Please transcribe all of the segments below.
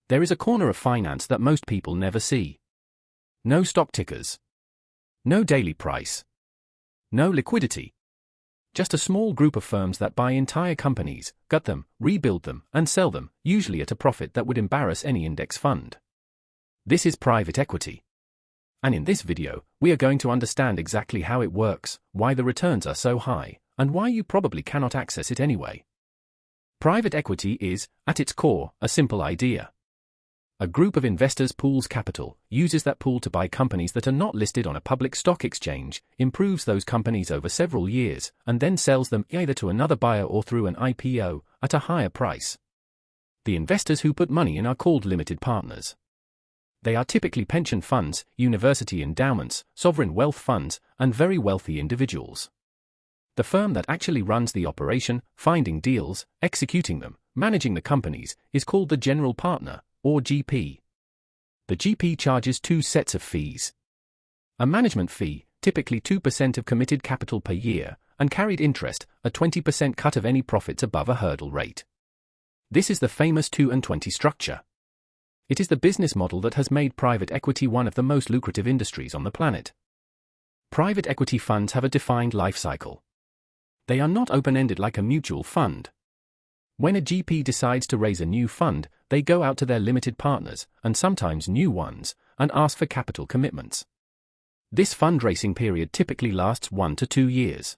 There is a corner of finance that most people never see. No stock tickers. No daily price. No liquidity. Just a small group of firms that buy entire companies, gut them, rebuild them, and sell them, usually at a profit that would embarrass any index fund. This is private equity. And in this video, we are going to understand exactly how it works, why the returns are so high, and why you probably cannot access it anyway. Private equity is, at its core, a simple idea. A group of investors pools capital, uses that pool to buy companies that are not listed on a public stock exchange, improves those companies over several years, and then sells them either to another buyer or through an IPO at a higher price. The investors who put money in are called limited partners. They are typically pension funds, university endowments, sovereign wealth funds, and very wealthy individuals. The firm that actually runs the operation, finding deals, executing them, managing the companies, is called the general partner, or GP. The GP charges two sets of fees. A management fee, typically 2% of committed capital per year, and carried interest, a 20% cut of any profits above a hurdle rate. This is the famous 2 and 20 structure. It is the business model that has made private equity one of the most lucrative industries on the planet. Private equity funds have a defined life cycle. They are not open-ended like a mutual fund. When a GP decides to raise a new fund, they go out to their limited partners, and sometimes new ones, and ask for capital commitments. This fundraising period typically lasts 1 to 2 years.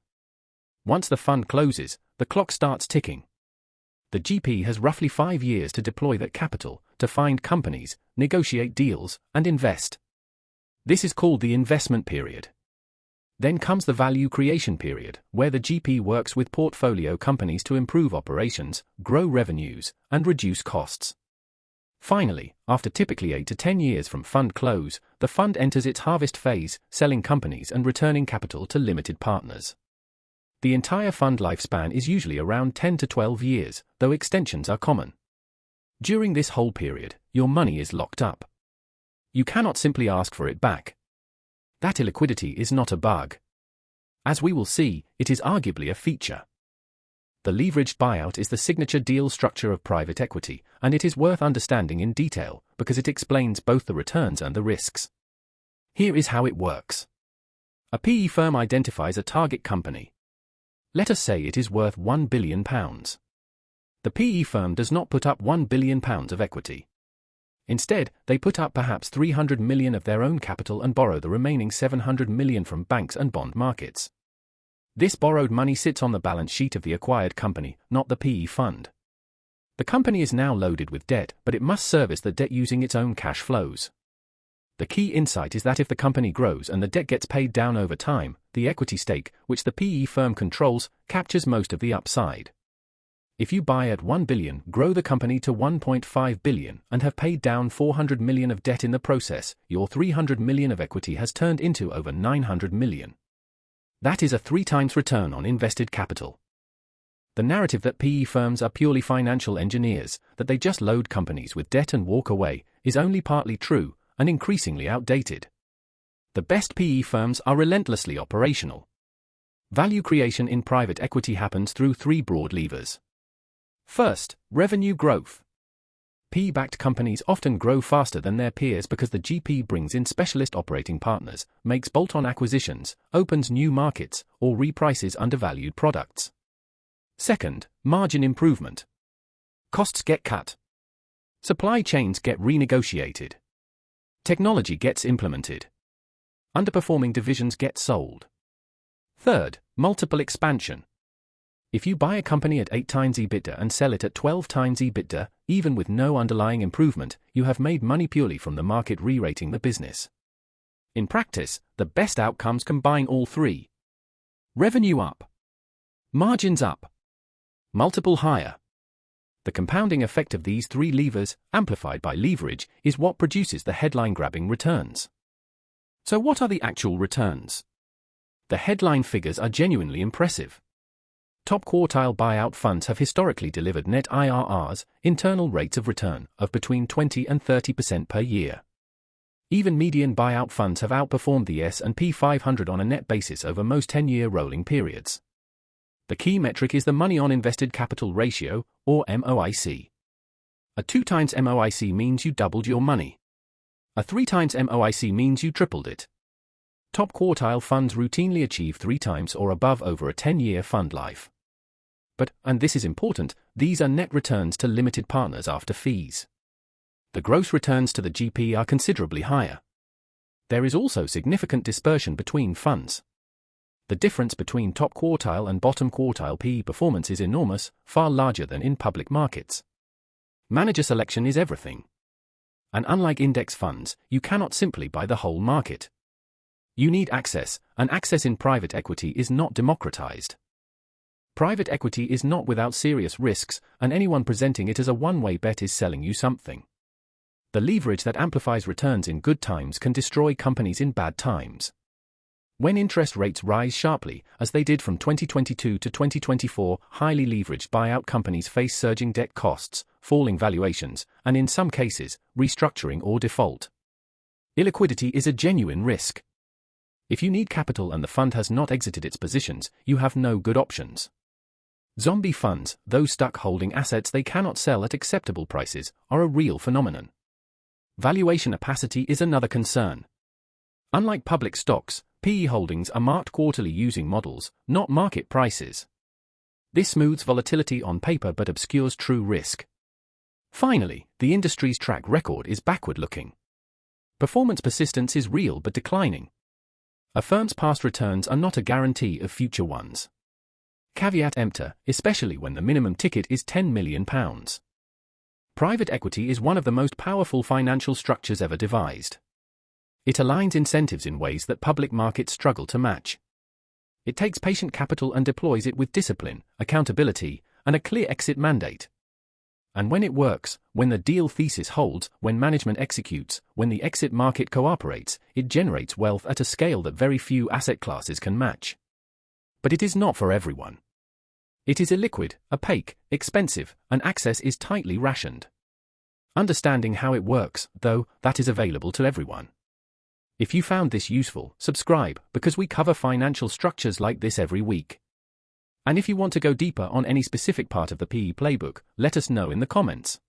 Once the fund closes, the clock starts ticking. The GP has roughly 5 years to deploy that capital, to find companies, negotiate deals, and invest. This is called the investment period. Then comes the value creation period, where the GP works with portfolio companies to improve operations, grow revenues, and reduce costs. Finally, after typically 8 to 10 years from fund close, the fund enters its harvest phase, selling companies and returning capital to limited partners. The entire fund lifespan is usually around 10 to 12 years, though extensions are common. During this whole period, your money is locked up. You cannot simply ask for it back. That illiquidity is not a bug. As we will see, it is arguably a feature. The leveraged buyout is the signature deal structure of private equity, and it is worth understanding in detail, because it explains both the returns and the risks. Here is how it works. A PE firm identifies a target company. Let us say it is worth £1 billion. The PE firm does not put up £1 billion of equity. Instead, they put up perhaps 300 million of their own capital and borrow the remaining 700 million from banks and bond markets. This borrowed money sits on the balance sheet of the acquired company, not the PE fund. The company is now loaded with debt, but it must service the debt using its own cash flows. The key insight is that if the company grows and the debt gets paid down over time, the equity stake, which the PE firm controls, captures most of the upside. If you buy at 1 billion, grow the company to 1.5 billion, and have paid down 400 million of debt in the process, your 300 million of equity has turned into over 900 million. That is a 3 times return on invested capital. The narrative that PE firms are purely financial engineers, that they just load companies with debt and walk away, is only partly true, and increasingly outdated. The best PE firms are relentlessly operational. Value creation in private equity happens through 3 broad levers. First, revenue growth. PE-backed companies often grow faster than their peers because the GP brings in specialist operating partners, makes bolt-on acquisitions, opens new markets, or reprices undervalued products. Second, margin improvement. Costs get cut. Supply chains get renegotiated. Technology gets implemented. Underperforming divisions get sold. Third, multiple expansion. If you buy a company at 8 times EBITDA and sell it at 12 times EBITDA, even with no underlying improvement, you have made money purely from the market re-rating the business. In practice, the best outcomes combine all 3. Revenue up. Margins up. Multiple higher. The compounding effect of these 3 levers, amplified by leverage, is what produces the headline-grabbing returns. So what are the actual returns? The headline figures are genuinely impressive. Top quartile buyout funds have historically delivered net IRRs, internal rates of return, of between 20 and 30% per year. Even median buyout funds have outperformed the S&P 500 on a net basis over most 10-year rolling periods. The key metric is the money on invested capital ratio, or MOIC. A 2 times MOIC means you doubled your money. A 3 times MOIC means you tripled it. Top quartile funds routinely achieve 3 times or above over a 10-year fund life. But, and this is important, these are net returns to limited partners after fees. The gross returns to the GP are considerably higher. There is also significant dispersion between funds. The difference between top quartile and bottom quartile PE performance is enormous, far larger than in public markets. Manager selection is everything. And unlike index funds, you cannot simply buy the whole market. You need access, and access in private equity is not democratized. Private equity is not without serious risks, and anyone presenting it as a one-way bet is selling you something. The leverage that amplifies returns in good times can destroy companies in bad times. When interest rates rise sharply, as they did from 2022 to 2024, highly leveraged buyout companies face surging debt costs, falling valuations, and in some cases, restructuring or default. Illiquidity is a genuine risk. If you need capital and the fund has not exited its positions, you have no good options. Zombie funds, those stuck holding assets they cannot sell at acceptable prices, are a real phenomenon. Valuation opacity is another concern. Unlike public stocks, PE holdings are marked quarterly using models, not market prices. This smooths volatility on paper but obscures true risk. Finally, the industry's track record is backward-looking. Performance persistence is real but declining. A firm's past returns are not a guarantee of future ones. Caveat emptor, especially when the minimum ticket is £10 million. Private equity is one of the most powerful financial structures ever devised. It aligns incentives in ways that public markets struggle to match. It takes patient capital and deploys it with discipline, accountability, and a clear exit mandate. And when it works, when the deal thesis holds, when management executes, when the exit market cooperates, it generates wealth at a scale that very few asset classes can match. But it is not for everyone. It is illiquid, opaque, expensive, and access is tightly rationed. Understanding how it works, though, that is available to everyone. If you found this useful, subscribe, because we cover financial structures like this every week. And if you want to go deeper on any specific part of the PE playbook, let us know in the comments.